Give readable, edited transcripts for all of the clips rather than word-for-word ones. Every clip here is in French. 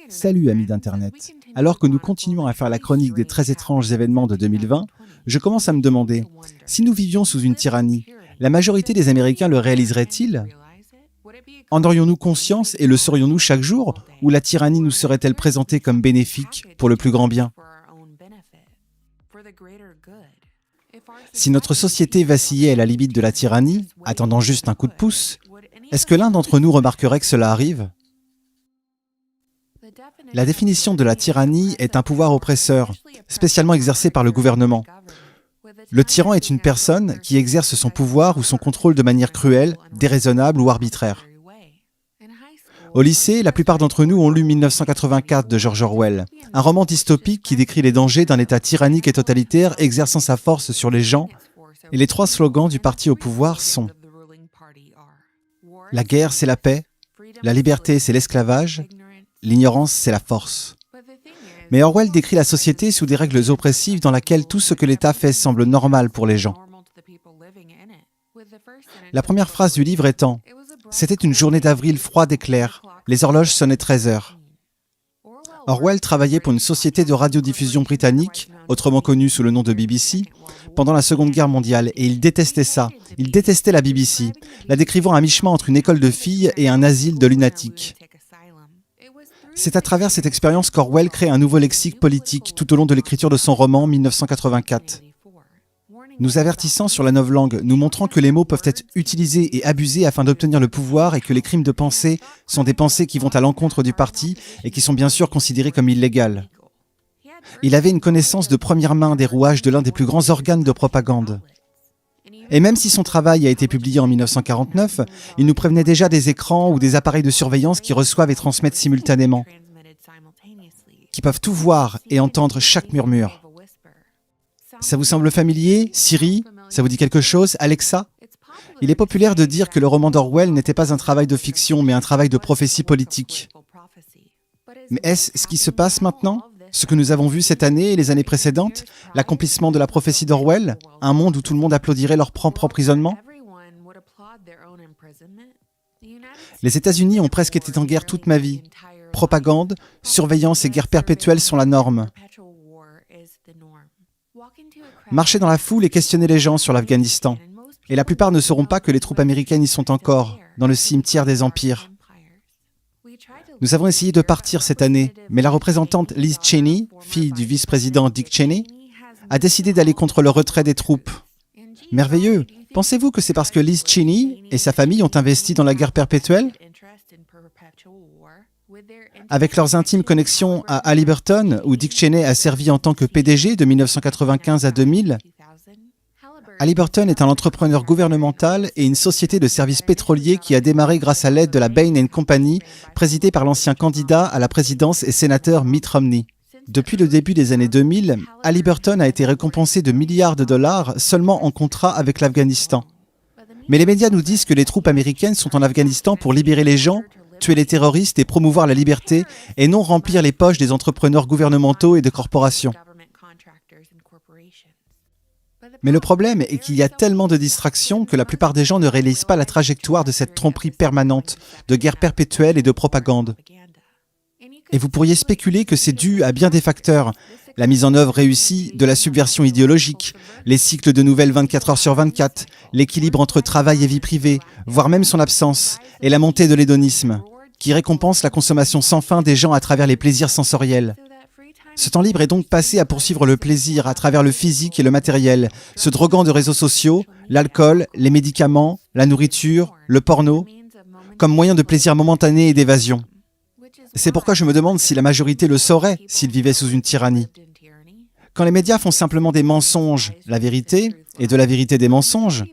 Salut amis d'Internet. Alors que nous continuons à faire la chronique des très étranges événements de 2020, je commence à me demander, si nous vivions sous une tyrannie, la majorité des Américains le réaliseraient-ils ? En aurions-nous conscience et le saurions-nous chaque jour, ou la tyrannie nous serait-elle présentée comme bénéfique pour le plus grand bien ? Si notre société vacillait à la limite de la tyrannie, attendant juste un coup de pouce, est-ce que l'un d'entre nous remarquerait que cela arrive ? La définition de la tyrannie est un pouvoir oppresseur, spécialement exercé par le gouvernement. Le tyran est une personne qui exerce son pouvoir ou son contrôle de manière cruelle, déraisonnable ou arbitraire. Au lycée, la plupart d'entre nous ont lu 1984 de George Orwell, un roman dystopique qui décrit les dangers d'un État tyrannique et totalitaire exerçant sa force sur les gens, et les 3 slogans du parti au pouvoir sont « La guerre, c'est la paix »,« La liberté, c'est l'esclavage », l'ignorance, c'est la force. Mais Orwell décrit la société sous des règles oppressives dans lesquelles tout ce que l'État fait semble normal pour les gens. La première phrase du livre étant « C'était une journée d'avril froide et claire, les horloges sonnaient 13 heures ». Orwell travaillait pour une société de radiodiffusion britannique, autrement connue sous le nom de BBC, pendant la Seconde Guerre mondiale, et il détestait ça. Il détestait la BBC, la décrivant à mi-chemin entre une école de filles et un asile de lunatiques. C'est à travers cette expérience qu'Orwell crée un nouveau lexique politique tout au long de l'écriture de son roman 1984. Nous avertissant sur la novlangue, nous montrant que les mots peuvent être utilisés et abusés afin d'obtenir le pouvoir et que les crimes de pensée sont des pensées qui vont à l'encontre du parti et qui sont bien sûr considérées comme illégales. Il avait une connaissance de première main des rouages de l'un des plus grands organes de propagande. Et même si son travail a été publié en 1949, il nous prévenait déjà des écrans ou des appareils de surveillance qui reçoivent et transmettent simultanément, qui peuvent tout voir et entendre chaque murmure. Ça vous semble familier ? Siri ? Ça vous dit quelque chose ? Alexa ? Il est populaire de dire que le roman d'Orwell n'était pas un travail de fiction, mais un travail de prophétie politique. Mais est-ce ce qui se passe maintenant ? Ce que nous avons vu cette année et les années précédentes, l'accomplissement de la prophétie d'Orwell, un monde où tout le monde applaudirait leur propre emprisonnement ? Les États-Unis ont presque été en guerre toute ma vie. Propagande, surveillance et guerre perpétuelle sont la norme. Marcher dans la foule et questionner les gens sur l'Afghanistan. Et la plupart ne sauront pas que les troupes américaines y sont encore, dans le cimetière des empires. Nous avons essayé de partir cette année, mais la représentante Liz Cheney, fille du vice-président Dick Cheney, a décidé d'aller contre le retrait des troupes. Merveilleux! Pensez-vous que c'est parce que Liz Cheney et sa famille ont investi dans la guerre perpétuelle? Avec leurs intimes connexions à Halliburton, où Dick Cheney a servi en tant que PDG de 1995 à 2000, Halliburton est un entrepreneur gouvernemental et une société de services pétroliers qui a démarré grâce à l'aide de la Bain & Company, présidée par l'ancien candidat à la présidence et sénateur Mitt Romney. Depuis le début des années 2000, Halliburton a été récompensé de milliards de dollars seulement en contrat avec l'Afghanistan. Mais les médias nous disent que les troupes américaines sont en Afghanistan pour libérer les gens, tuer les terroristes et promouvoir la liberté, et non remplir les poches des entrepreneurs gouvernementaux et de corporations. Mais le problème est qu'il y a tellement de distractions que la plupart des gens ne réalisent pas la trajectoire de cette tromperie permanente, de guerre perpétuelle et de propagande. Et vous pourriez spéculer que c'est dû à bien des facteurs. La mise en œuvre réussie de la subversion idéologique, les cycles de nouvelles 24 heures sur 24, l'équilibre entre travail et vie privée, voire même son absence, et la montée de l'hédonisme, qui récompense la consommation sans fin des gens à travers les plaisirs sensoriels. Ce temps libre est donc passé à poursuivre le plaisir à travers le physique et le matériel, se droguant de réseaux sociaux, l'alcool, les médicaments, la nourriture, le porno, comme moyen de plaisir momentané et d'évasion. C'est pourquoi je me demande si la majorité le saurait s'ils vivaient sous une tyrannie. Quand les médias font simplement des mensonges, la vérité, et de la vérité des mensonges,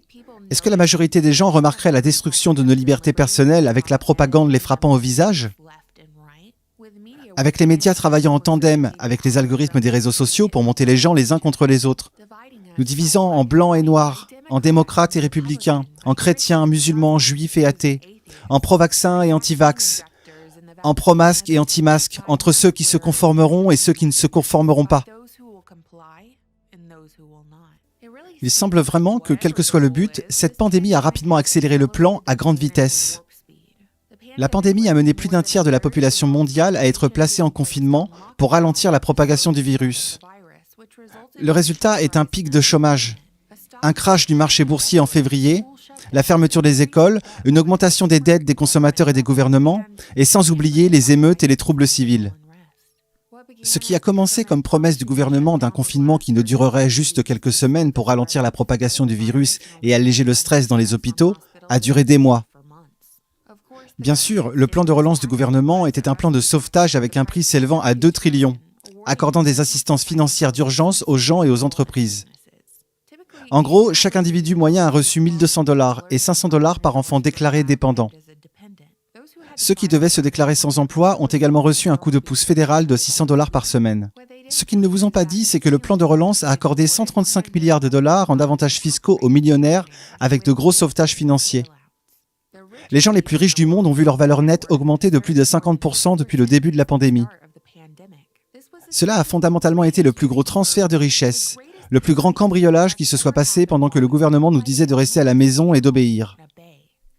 est-ce que la majorité des gens remarqueraient la destruction de nos libertés personnelles avec la propagande les frappant au visage ? Avec les médias travaillant en tandem avec les algorithmes des réseaux sociaux pour monter les gens les uns contre les autres, nous divisant en blancs et noirs, en démocrates et républicains, en chrétiens, musulmans, juifs et athées, en pro-vaccins et anti-vax, en pro-masque et anti-masque, entre ceux qui se conformeront et ceux qui ne se conformeront pas. Il semble vraiment que, quel que soit le but, cette pandémie a rapidement accéléré le plan à grande vitesse. La pandémie a mené plus d'un tiers de la population mondiale à être placée en confinement pour ralentir la propagation du virus. Le résultat est un pic de chômage, un crash du marché boursier en février, la fermeture des écoles, une augmentation des dettes des consommateurs et des gouvernements, et sans oublier les émeutes et les troubles civils. Ce qui a commencé comme promesse du gouvernement d'un confinement qui ne durerait juste quelques semaines pour ralentir la propagation du virus et alléger le stress dans les hôpitaux, a duré des mois. Bien sûr, le plan de relance du gouvernement était un plan de sauvetage avec un prix s'élevant à 2 trillions, accordant des assistances financières d'urgence aux gens et aux entreprises. En gros, chaque individu moyen a reçu 1 200 $ et 500 $ par enfant déclaré dépendant. Ceux qui devaient se déclarer sans emploi ont également reçu un coup de pouce fédéral de 600 $ par semaine. Ce qu'ils ne vous ont pas dit, c'est que le plan de relance a accordé 135 milliards de dollars en avantages fiscaux aux millionnaires avec de gros sauvetages financiers. Les gens les plus riches du monde ont vu leur valeur nette augmenter de plus de 50% depuis le début de la pandémie. Cela a fondamentalement été le plus gros transfert de richesse, le plus grand cambriolage qui se soit passé pendant que le gouvernement nous disait de rester à la maison et d'obéir.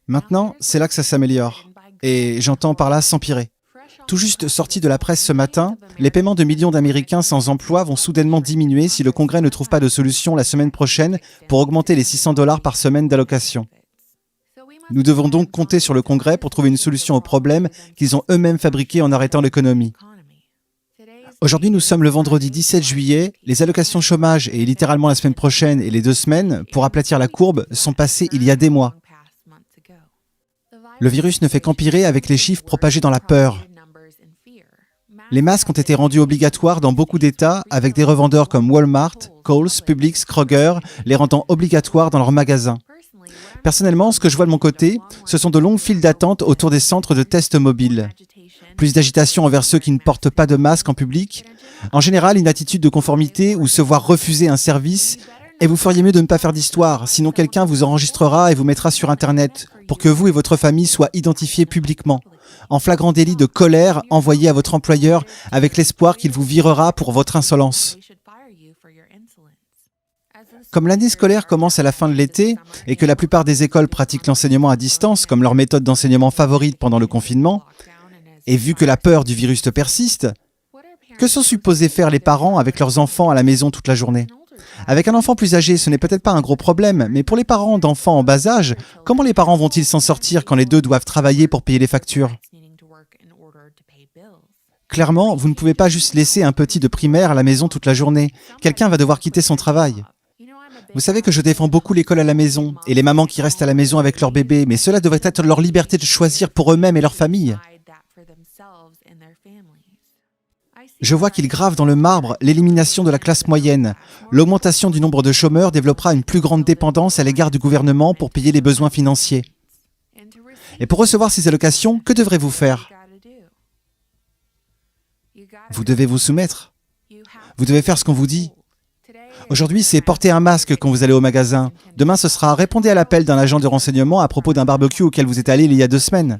Maintenant, c'est là que ça s'améliore. Et j'entends par là s'empirer. Tout juste sorti de la presse ce matin, les paiements de millions d'Américains sans emploi vont soudainement diminuer si le Congrès ne trouve pas de solution la semaine prochaine pour augmenter les 600 $ par semaine d'allocation. Nous devons donc compter sur le Congrès pour trouver une solution au problème qu'ils ont eux-mêmes fabriqué en arrêtant l'économie. Aujourd'hui, nous sommes le vendredi 17 juillet. Les allocations chômage et littéralement la semaine prochaine et les 2 semaines, pour aplatir la courbe, sont passées il y a des mois. Le virus ne fait qu'empirer avec les chiffres propagés dans la peur. Les masques ont été rendus obligatoires dans beaucoup d'États avec des revendeurs comme Walmart, Kohl's, Publix, Kroger, les rendant obligatoires dans leurs magasins. Personnellement, ce que je vois de mon côté, ce sont de longues files d'attente autour des centres de tests mobiles. Plus d'agitation envers ceux qui ne portent pas de masque en public. En général, une attitude de conformité ou se voir refuser un service. Et vous feriez mieux de ne pas faire d'histoire, sinon quelqu'un vous enregistrera et vous mettra sur Internet pour que vous et votre famille soient identifiés publiquement, en flagrant délit de colère envoyé à votre employeur avec l'espoir qu'il vous virera pour votre insolence. Comme l'année scolaire commence à la fin de l'été et que la plupart des écoles pratiquent l'enseignement à distance comme leur méthode d'enseignement favorite pendant le confinement, et vu que la peur du virus persiste, que sont supposés faire les parents avec leurs enfants à la maison toute la journée ? Avec un enfant plus âgé, ce n'est peut-être pas un gros problème, mais pour les parents d'enfants en bas âge, comment les parents vont-ils s'en sortir quand les deux doivent travailler pour payer les factures ? Clairement, vous ne pouvez pas juste laisser un petit de primaire à la maison toute la journée. Quelqu'un va devoir quitter son travail. Vous savez que je défends beaucoup l'école à la maison et les mamans qui restent à la maison avec leur bébé, mais cela devrait être leur liberté de choisir pour eux-mêmes et leur famille. Je vois qu'il grave dans le marbre l'élimination de la classe moyenne. L'augmentation du nombre de chômeurs développera une plus grande dépendance à l'égard du gouvernement pour payer les besoins financiers. Et pour recevoir ces allocations, que devrez-vous faire ? Vous devez vous soumettre. Vous devez faire ce qu'on vous dit. Aujourd'hui, c'est porter un masque quand vous allez au magasin. Demain, ce sera répondre à l'appel d'un agent de renseignement à propos d'un barbecue auquel vous êtes allé il y a 2 semaines.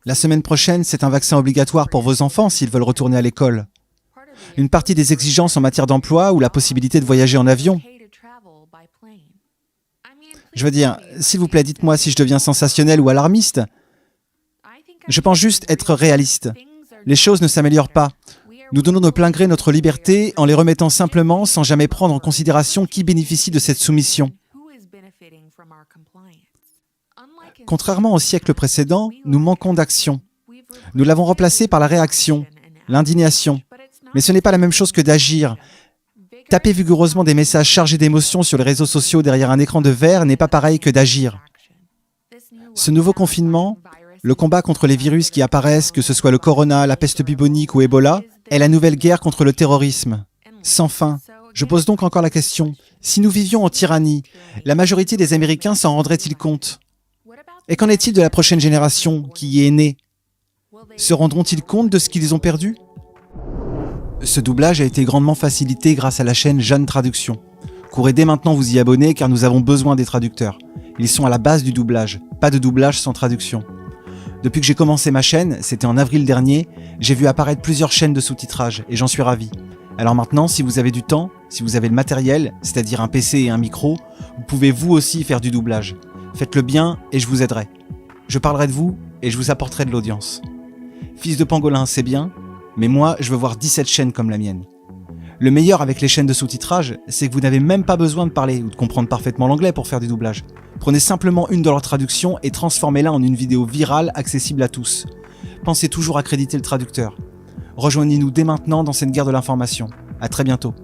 La semaine prochaine, c'est un vaccin obligatoire pour vos enfants s'ils veulent retourner à l'école. Une partie des exigences en matière d'emploi ou la possibilité de voyager en avion. Je veux dire, s'il vous plaît, dites-moi si je deviens sensationnel ou alarmiste. Je pense juste être réaliste. Les choses ne s'améliorent pas. Nous donnons de plein gré notre liberté en les remettant simplement sans jamais prendre en considération qui bénéficie de cette soumission. Contrairement au siècle précédent, nous manquons d'action. Nous l'avons remplacé par la réaction, l'indignation. Mais ce n'est pas la même chose que d'agir. Taper vigoureusement des messages chargés d'émotions sur les réseaux sociaux derrière un écran de verre n'est pas pareil que d'agir. Ce nouveau confinement, le combat contre les virus qui apparaissent, que ce soit le corona, la peste bubonique ou Ebola, est la nouvelle guerre contre le terrorisme. Sans fin. Je pose donc encore la question, si nous vivions en tyrannie, la majorité des Américains s'en rendraient-ils compte ? Et qu'en est-il de la prochaine génération qui y est née ? Se rendront-ils compte de ce qu'ils ont perdu ? Ce doublage a été grandement facilité grâce à la chaîne Jeanne Traduction. Courez dès maintenant vous y abonner car nous avons besoin des traducteurs. Ils sont à la base du doublage, pas de doublage sans traduction. Depuis que j'ai commencé ma chaîne, c'était en avril dernier, j'ai vu apparaître plusieurs chaînes de sous-titrage et j'en suis ravi. Alors maintenant, si vous avez du temps, si vous avez le matériel, c'est-à-dire un PC et un micro, vous pouvez vous aussi faire du doublage. Faites-le bien et je vous aiderai. Je parlerai de vous et je vous apporterai de l'audience. Fils de pangolin, c'est bien, mais moi, je veux voir 17 chaînes comme la mienne. Le meilleur avec les chaînes de sous-titrage, c'est que vous n'avez même pas besoin de parler ou de comprendre parfaitement l'anglais pour faire du doublage. Prenez simplement une de leurs traductions et transformez-la en une vidéo virale accessible à tous. Pensez toujours à créditer le traducteur. Rejoignez-nous dès maintenant dans cette guerre de l'information. À très bientôt.